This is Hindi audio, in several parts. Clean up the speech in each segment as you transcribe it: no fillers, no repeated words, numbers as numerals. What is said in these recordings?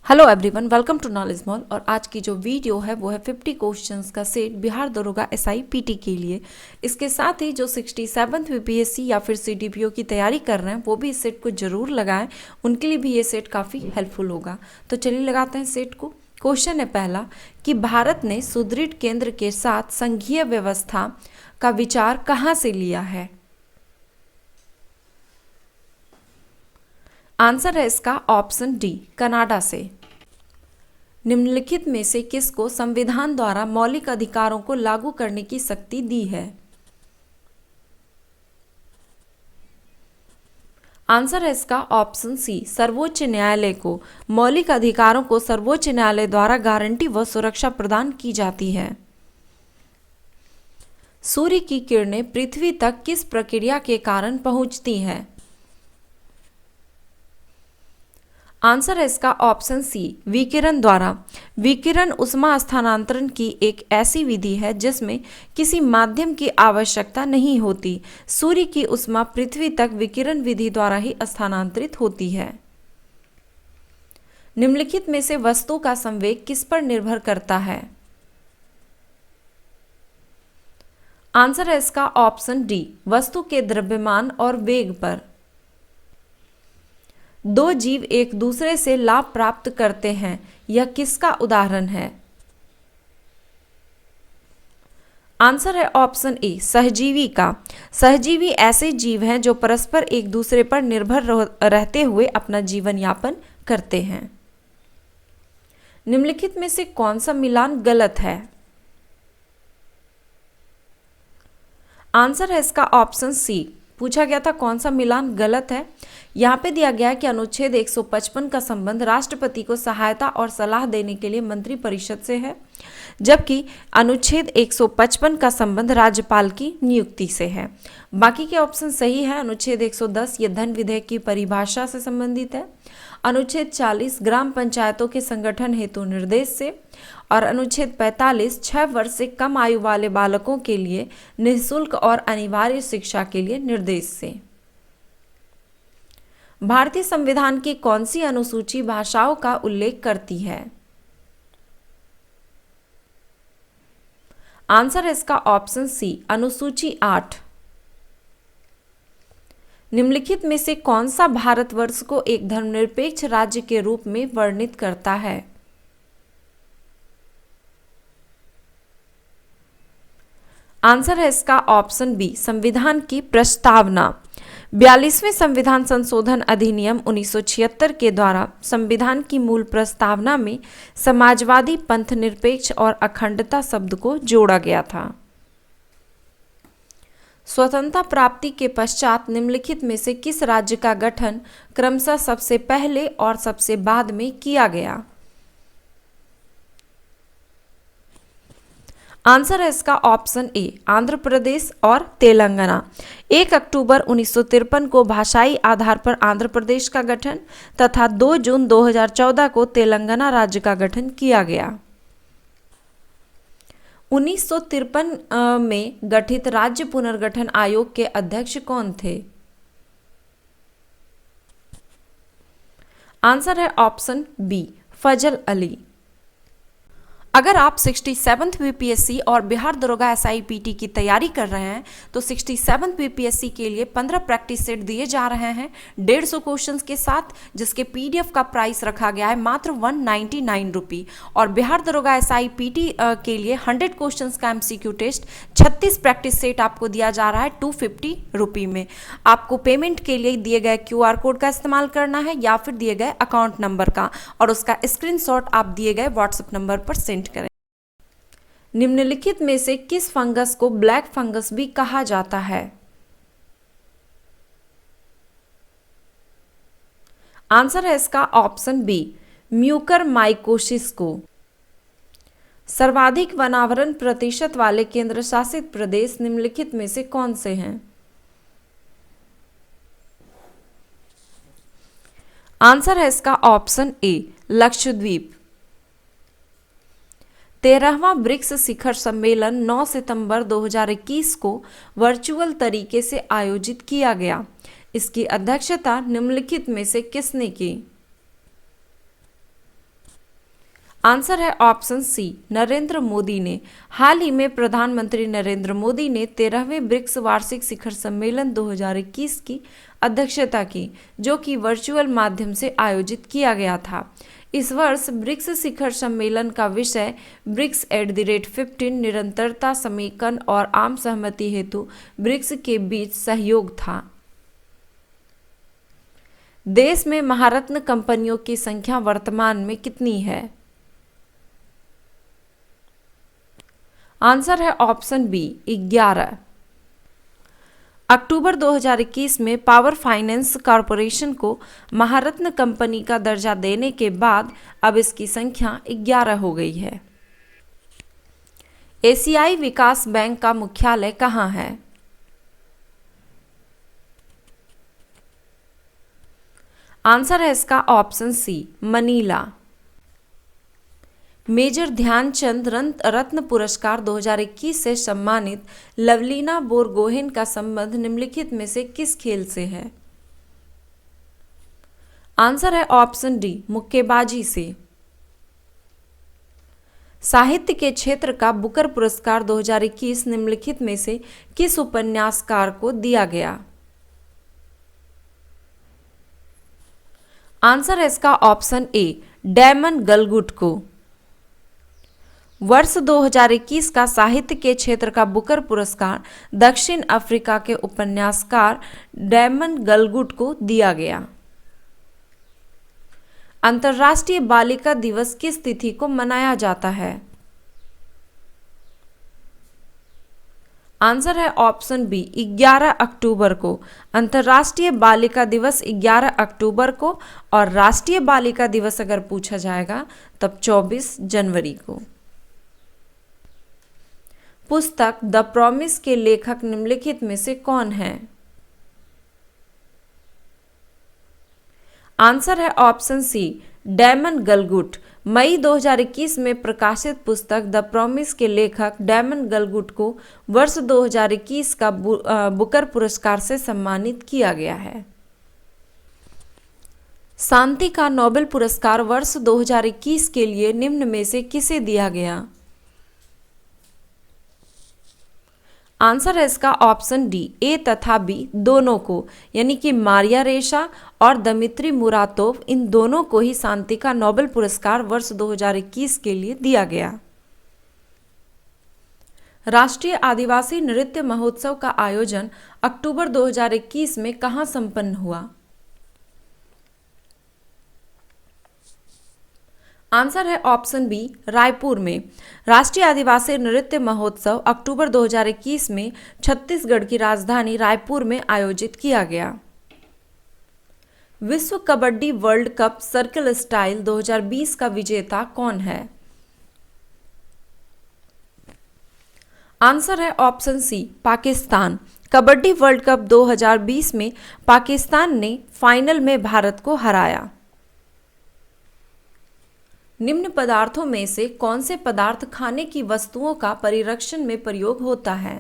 Hello everyone, welcome to Knowledge Mall. और आज की जो वीडियो है वो है 50 क्वेश्चंस का सेट बिहार दरोगा एसआई पीटी के लिए। इसके साथ ही जो 67th वीपीएससी या फिर सीडीपीओ की तैयारी कर रहे हैं वो भी इस सेट को जरूर लगाएं, उनके लिए भी ये सेट काफ़ी हेल्पफुल होगा। तो चलिए लगाते हैं सेट को। क्वेश्चन है पहला कि भारत ने सुदृढ़ केंद्र के साथ संघीय व्यवस्था का विचार कहाँ से लिया है। आंसर है इसका ऑप्शन डी, कनाडा से। निम्नलिखित में से किसको संविधान द्वारा मौलिक अधिकारों को लागू करने की शक्ति दी है। आंसर है इसका ऑप्शन सी, सर्वोच्च न्यायालय को। मौलिक अधिकारों को सर्वोच्च न्यायालय द्वारा गारंटी व सुरक्षा प्रदान की जाती है। सूर्य की किरणें पृथ्वी तक किस प्रक्रिया के कारण पहुंचती हैं। आंसर है इसका ऑप्शन सी, विकिरण द्वारा। विकिरण ऊष्मा स्थानांतरण की एक ऐसी विधि है जिसमें किसी माध्यम की आवश्यकता नहीं होती। सूर्य की ऊष्मा पृथ्वी तक विकिरण विधि द्वारा ही स्थानांतरित होती है। निम्नलिखित में से वस्तु का संवेग किस पर निर्भर करता है। आंसर है इसका ऑप्शन डी, वस्तु के द्रव्यमान और वेग पर। दो जीव एक दूसरे से लाभ प्राप्त करते हैं, यह किसका उदाहरण है। आंसर है ऑप्शन ए, सहजीवी का। सहजीवी ऐसे जीव हैं जो परस्पर एक दूसरे पर निर्भर रहते हुए अपना जीवन यापन करते हैं। निम्नलिखित में से कौन सा मिलान गलत है। आंसर है इसका ऑप्शन सी। पूछा गया था कौन सा मिलान गलत है। यहाँ पे दिया गया है कि अनुच्छेद 155 का संबंध राष्ट्रपति को सहायता और सलाह देने के लिए मंत्रिपरिषद से है, जबकि अनुच्छेद 155 का संबंध राज्यपाल की नियुक्ति से है। बाकी के ऑप्शन सही है। अनुच्छेद 110 ये धन विधेयक की परिभाषा से संबंधित है। अनुच्छेद 40 ग्राम पंचायतों के संगठन हेतु निर्देश से, और अनुच्छेद 45 6 वर्ष से कम आयु वाले बालकों के लिए निःशुल्क और अनिवार्य शिक्षा के लिए निर्देश से। भारतीय संविधान की कौन सी अनुसूची भाषाओं का उल्लेख करती है। आंसर है इसका ऑप्शन सी, अनुसूची 8। निम्नलिखित में से कौन सा भारतवर्ष को एक धर्मनिरपेक्ष राज्य के रूप में वर्णित करता है। आंसर है इसका ऑप्शन बी, संविधान की प्रस्तावना। 42वें संविधान संशोधन अधिनियम 1976 के द्वारा संविधान की मूल प्रस्तावना में समाजवादी, पंथनिरपेक्ष और अखंडता शब्द को जोड़ा गया था। स्वतंत्रता प्राप्ति के पश्चात निम्नलिखित में से किस राज्य का गठन क्रमशः सबसे पहले और सबसे बाद में किया गया। आंसर है इसका ऑप्शन ए, आंध्र प्रदेश और तेलंगाना। 1 अक्टूबर 1953 को भाषाई आधार पर आंध्र प्रदेश का गठन तथा 2 जून 2014 को तेलंगाना राज्य का गठन किया गया। 1953 में गठित राज्य पुनर्गठन आयोग के अध्यक्ष कौन थे। आंसर है ऑप्शन बी, फजल अली। अगर आप 67th वीपीएससी और बिहार दरोगा एसआईपीटी की तैयारी कर रहे हैं तो 67th वीपीएससी के लिए 15 प्रैक्टिस सेट दिए जा रहे हैं 150 क्वेश्चंस के साथ, जिसके पीडीएफ का प्राइस रखा गया है मात्र 199 रुपी। और बिहार दरोगा एसआईपीटी के लिए 100 क्वेश्चंस का एमसीक्यू टेस्ट 36 प्रैक्टिस सेट आपको दिया जा रहा है 250 रुपी में। आपको पेमेंट के लिए दिए गए क्यूआर कोड का इस्तेमाल करना है या फिर दिए गए अकाउंट नंबर का, और उसका स्क्रीनशॉट आप दिए गए व्हाट्सएप नंबर पर सेंड करें। निम्नलिखित में से किस फंगस को ब्लैक फंगस भी कहा जाता है। आंसर है इसका ऑप्शन बी, म्यूकरमाइकोसिस को। सर्वाधिक वनावरण प्रतिशत वाले केंद्र शासित प्रदेश निम्नलिखित में से कौन से हैं। आंसर है इसका ऑप्शन ए, लक्षद्वीप। 13वां ब्रिक्स शिखर सम्मेलन 9 सितंबर 2021 को वर्चुअल तरीके से आयोजित किया गया। इसकी अध्यक्षता निम्नलिखित में से किसने की। आंसर है ऑप्शन सी, नरेंद्र मोदी ने। हाल ही में प्रधानमंत्री नरेंद्र मोदी ने 13वें ब्रिक्स वार्षिक शिखर सम्मेलन 2021 की अध्यक्षता की, जो कि वर्चुअल माध्यम से आयोजित किया गया था। इस वर्ष ब्रिक्स शिखर सम्मेलन का विषय BRICS@15 निरंतरता, समेकन और आम सहमति हेतु ब्रिक्स के बीच सहयोग था। देश में महारत्न कंपनियों की संख्या वर्तमान में कितनी है? आंसर है ऑप्शन बी, 11। अक्टूबर 2021 में पावर फाइनेंस कॉरपोरेशन को महारत्न कंपनी का दर्जा देने के बाद अब इसकी संख्या 11 हो गई है। एशियाई विकास बैंक का मुख्यालय कहाँ है? आंसर है इसका option C, Manila. Major Dhyan Chand रत्न पुरस्कार 2021 से सम्मानित लवलीना बोरगोहेन का संबंध निम्नलिखित में से किस खेल से है? आंसर है ऑप्शन डी, मुक्केबाजी से। साहित्य के क्षेत्र का बुकर पुरस्कार 2021 निम्नलिखित में से किस उपन्यासकार को दिया गया? आंसर है इसका ऑप्शन ए, डैमन गलगुट को। वर्ष 2021 का साहित्य के क्षेत्र का बुकर पुरस्कार दक्षिण अफ्रीका के उपन्यासकार डैमन गलगुट को दिया गया। अंतर्राष्ट्रीय बालिका दिवस किस तिथि को मनाया जाता है? आंसर है ऑप्शन बी, 11 अक्टूबर को। अंतर्राष्ट्रीय बालिका दिवस 11 अक्टूबर को और राष्ट्रीय बालिका दिवस अगर पूछा जाएगा तब 24 जनवरी को। पुस्तक द प्रॉमिस के लेखक निम्नलिखित में से कौन है? आंसर है ऑप्शन सी, डैमन गलगुट। मई 2021 में प्रकाशित पुस्तक द प्रॉमिस के लेखक डैमन गलगुट को वर्ष 2021 का बुकर पुरस्कार से सम्मानित किया गया है। शांति का नोबेल पुरस्कार वर्ष 2021 के लिए निम्न में से किसे दिया गया? आंसर है इसका ऑप्शन डी, ए तथा बी दोनों को, यानी कि मारिया रेशा और दमित्री मुरातोव, इन दोनों को ही शांति का नोबेल पुरस्कार वर्ष 2021 के लिए दिया गया। राष्ट्रीय आदिवासी नृत्य महोत्सव का आयोजन अक्टूबर 2021 में कहां संपन्न हुआ? आंसर है ऑप्शन बी, रायपुर में। राष्ट्रीय आदिवासी नृत्य महोत्सव अक्टूबर 2021 में छत्तीसगढ़ की राजधानी रायपुर में आयोजित किया गया। विश्व kabaddi world cup circle style 2020 का विजेता कौन है? आंसर है option C, Pakistan. Kabaddi world cup 2020 में पाकिस्तान ने फाइनल में भारत को हराया। निम्न पदार्थों में से कौन से पदार्थ खाने की वस्तुओं का परिरक्षण में प्रयोग होता है?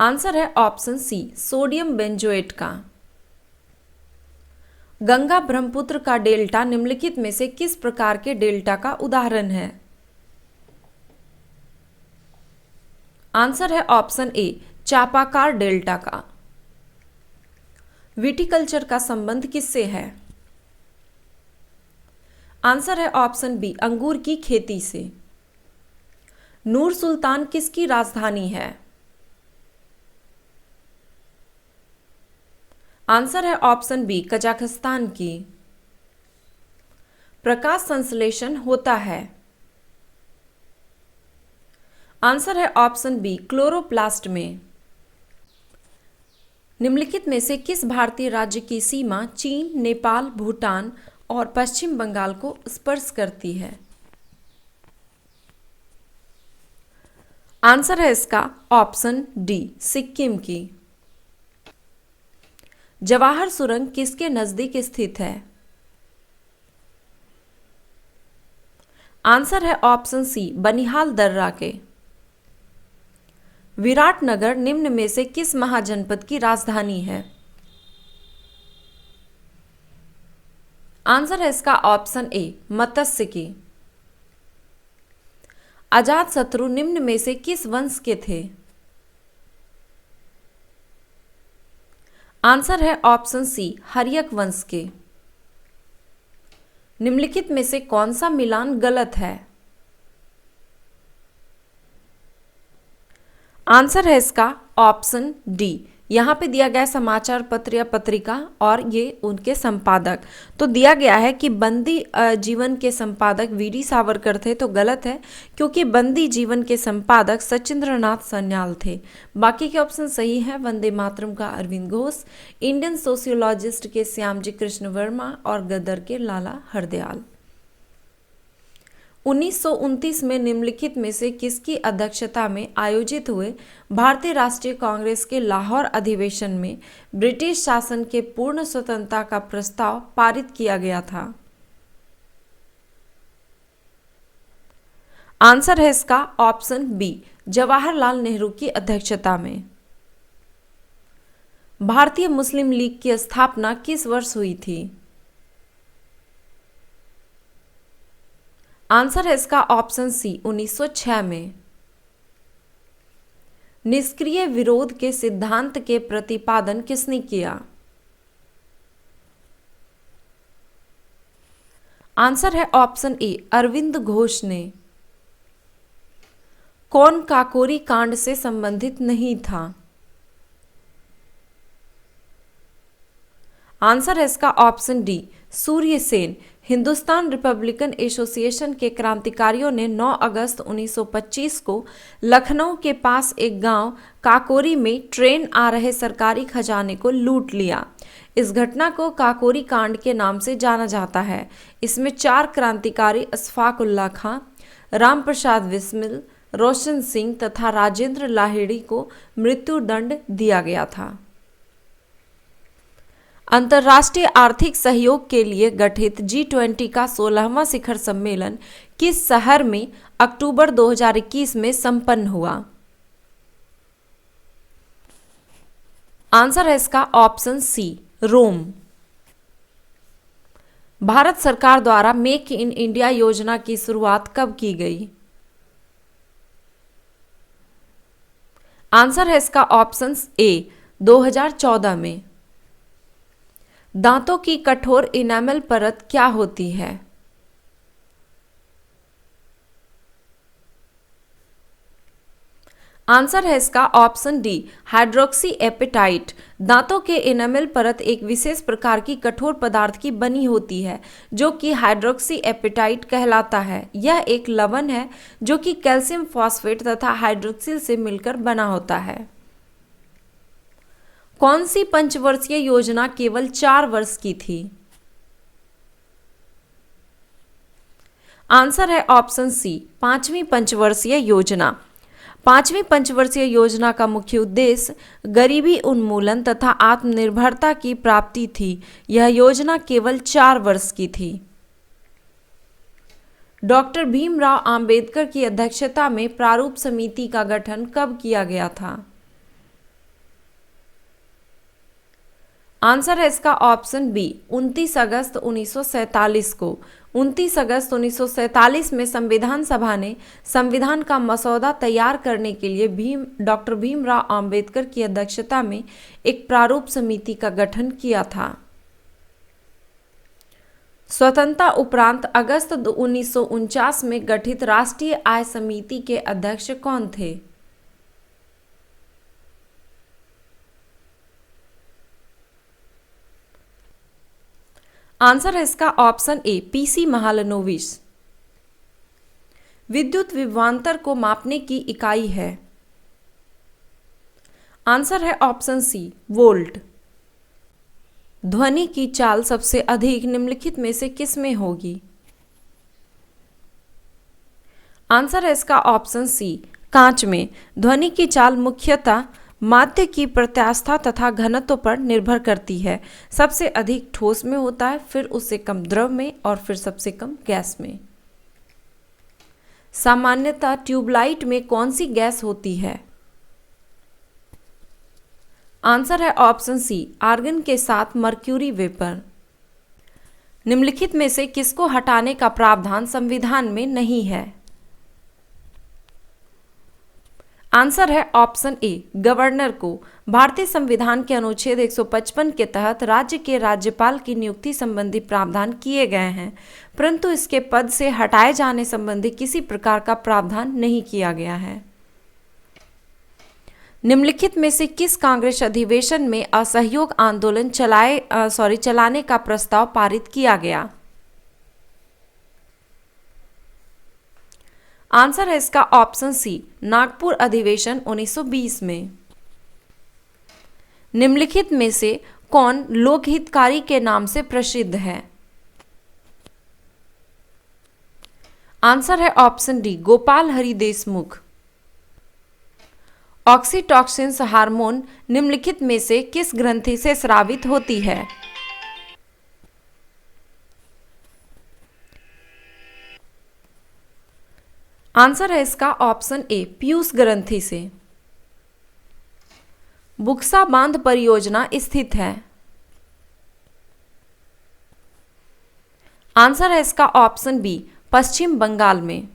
आंसर है ऑप्शन सी, सोडियम बेंजोएट का। गंगा ब्रह्मपुत्र का डेल्टा निम्नलिखित में से किस प्रकार के डेल्टा का उदाहरण है? आंसर है ऑप्शन ए, चापाकार डेल्टा का। विटिकल्चर का संबंध किससे है? आंसर है ऑप्शन बी, अंगूर की खेती से। नूर सुल्तान किसकी राजधानी है? आंसर है ऑप्शन बी, कजाकिस्तान की। प्रकाश संश्लेषण होता है? आंसर है ऑप्शन बी, क्लोरोप्लास्ट में। निम्नलिखित में से किस भारतीय राज्य की सीमा चीन, नेपाल, भूटान और पश्चिम बंगाल को स्पर्श करती है? आंसर है इसका ऑप्शन डी, सिक्किम की। जवाहर सुरंग किसके नजदीक स्थित है? आंसर है ऑप्शन सी, बनिहाल दर्रा के। विराटनगर निम्न में से किस महाजनपद की राजधानी है? आंसर है इसका ऑप्शन ए मत्स्य की। अजात शत्रु निम्न में से किस वंश के थे? आंसर है ऑप्शन सी हर्यक वंश के। निम्नलिखित में से कौन सा मिलान गलत है? आंसर है इसका ऑप्शन डी। यहाँ पे दिया गया समाचार पत्र या पत्रिका और ये उनके संपादक, तो दिया गया है कि बंदी जीवन के संपादक वीडी सावरकर थे, तो गलत है क्योंकि बंदी जीवन के संपादक सचिंद्रनाथ सन्याल थे। बाकी के ऑप्शन सही है। वंदे मातरम का अरविंद घोष, इंडियन सोशियोलॉजिस्ट के श्यामजी कृष्ण वर्मा और गदर के लाला हरदयाल। 1929 में निम्नलिखित में से किसकी अध्यक्षता में आयोजित हुए भारतीय राष्ट्रीय कांग्रेस के लाहौर अधिवेशन में ब्रिटिश शासन के पूर्ण स्वतंत्रता का प्रस्ताव पारित किया गया था? आंसर है इसका ऑप्शन बी जवाहरलाल नेहरू की अध्यक्षता में। भारतीय मुस्लिम लीग की स्थापना किस वर्ष हुई थी? आंसर है इसका ऑप्शन सी 1906 में। निष्क्रिय विरोध के सिद्धांत के प्रतिपादन किसने किया? आंसर है ऑप्शन ए अरविंद घोष ने। कौन काकोरी कांड से संबंधित नहीं था? आंसर है इसका option D Surya Sen. Hindustan Republican association के क्रांतिकारियों ने 9 अगस्त 1925 को लखनऊ के पास एक गांव काकोरी में ट्रेन आ रहे सरकारी खजाने को लूट लिया। इस घटना को काकोरी कांड के नाम से जाना जाता है। इसमें 4 क्रांतिकारी अशफाक उल्लाह खां, राम प्रसाद बिस्मिल, रोशन सिंह तथा राजेंद्र लाहिड़ी को मृत्युदंड दिया गया था। अंतर्राष्ट्रीय आर्थिक सहयोग के लिए गठित G20 का 16वां शिखर सम्मेलन किस शहर में अक्टूबर 2021 में संपन्न हुआ? आंसर है इसका ऑप्शन सी रोम। भारत सरकार द्वारा मेक इन इंडिया योजना की शुरुआत कब की गई? आंसर है इसका ऑप्शन ए 2014 में। दांतों की कठोर इनेमल परत क्या होती है? आंसर है इसका ऑप्शन डी हाइड्रोक्सी एपेटाइट। दांतों के इनेमल परत एक विशेष प्रकार की कठोर पदार्थ की बनी होती है जो कि हाइड्रोक्सी एपेटाइट कहलाता है। यह एक लवण है जो कि कैल्शियम फॉस्फेट तथा हाइड्रोक्सिल से मिलकर बना होता है। कौन सी पंचवर्षीय योजना केवल 4 वर्ष की थी? आंसर है ऑप्शन सी 5वीं पंचवर्षीय योजना। 5वीं पंचवर्षीय योजना का मुख्य उद्देश्य गरीबी उन्मूलन तथा आत्मनिर्भरता की प्राप्ति थी। यह योजना केवल 4 वर्ष की थी। डॉक्टर भीमराव अंबेडकर की अध्यक्षता में प्रारूप समिति का गठन कब किया गया था? आंसर है इसका ऑप्शन बी 29 अगस्त 1947 को। 29 अगस्त 1947 में संविधान सभा ने संविधान का मसौदा तैयार करने के लिए डॉक्टर भीमराव अंबेडकर की अध्यक्षता में एक प्रारूप समिति का गठन किया था। स्वतंत्रता उपरांत अगस्त 1949 में गठित राष्ट्रीय आय समिति के अध्यक्ष कौन थे? आंसर है इसका ऑप्शन ए पीसी महालनोबिस। विद्युत विभवांतर को मापने की इकाई है? आंसर है ऑप्शन सी वोल्ट। ध्वनि की चाल सबसे अधिक निम्नलिखित में से किस में होगी? आंसर है इसका ऑप्शन सी कांच में। ध्वनि की चाल मुख्यतः माध्य की प्रत्यास्था तथा घनत्व पर निर्भर करती है। सबसे अधिक ठोस में होता है, फिर उससे कम द्रव में और फिर सबसे कम गैस में। सामान्यतः ट्यूबलाइट में कौन सी गैस होती है? आंसर है ऑप्शन सी आर्गन के साथ मर्क्यूरी वेपर। निम्नलिखित में से किसको हटाने का प्रावधान संविधान में नहीं है? आंसर है ऑप्शन ए, गवर्नर को। भारतीय संविधान के अनुच्छेद 155 के तहत राज्य के राज्यपाल की नियुक्ति संबंधी प्रावधान किए गए हैं, परंतु इसके पद से हटाए जाने संबंधी किसी प्रकार का प्रावधान नहीं किया गया है। निम्नलिखित में से किस कांग्रेस अधिवेशन में असहयोग आंदोलन चलाने का प्रस्ताव पारित किया गया? आंसर है इसका ऑप्शन सी, नागपुर अधिवेशन 1920 में। निम्नलिखित में से कौन लोकहितकारी के नाम से प्रसिद्ध है? आंसर है option D, Gopal Hari Deshmukh. Oxytocins hormone निम्नलिखित में से किस ग्रंथि से स्रावित होती है? आंसर है इसका ऑप्शन ए, पीयूष ग्रंथि से। बुक्सा बांध परियोजना स्थित है? आंसर है इसका ऑप्शन बी, पश्चिम बंगाल में।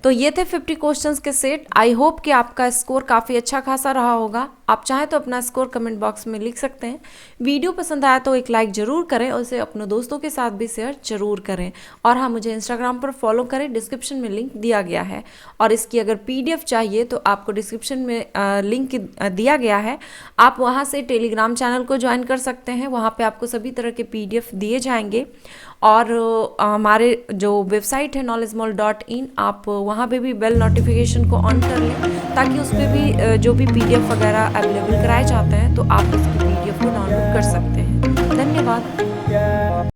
तो ये थे 50 क्वेश्चंस के सेट। आई होप कि आपका स्कोर काफ़ी अच्छा खासा रहा होगा। आप चाहें तो अपना स्कोर कमेंट बॉक्स में लिख सकते हैं। वीडियो पसंद आया तो एक लाइक ज़रूर करें और इसे अपने दोस्तों के साथ भी शेयर ज़रूर करें। और हाँ, मुझे इंस्टाग्राम पर फॉलो करें, डिस्क्रिप्शन में लिंक दिया गया है। और इसकी अगर PDF चाहिए तो आपको डिस्क्रिप्शन में लिंक दिया गया है, आप वहाँ से टेलीग्राम चैनल को ज्वाइन कर सकते हैं। वहाँ पर आपको सभी तरह के PDF दिए जाएंगे। और हमारे जो वेबसाइट है knowledgemall.in, आप वहाँ पे भी बेल नोटिफिकेशन को ऑन कर लें, ताकि उस पर भी जो भी PDF वगैरह अवेलेबल कराए जाते हैं तो आप उसकी PDF को डाउनलोड कर सकते हैं। धन्यवाद।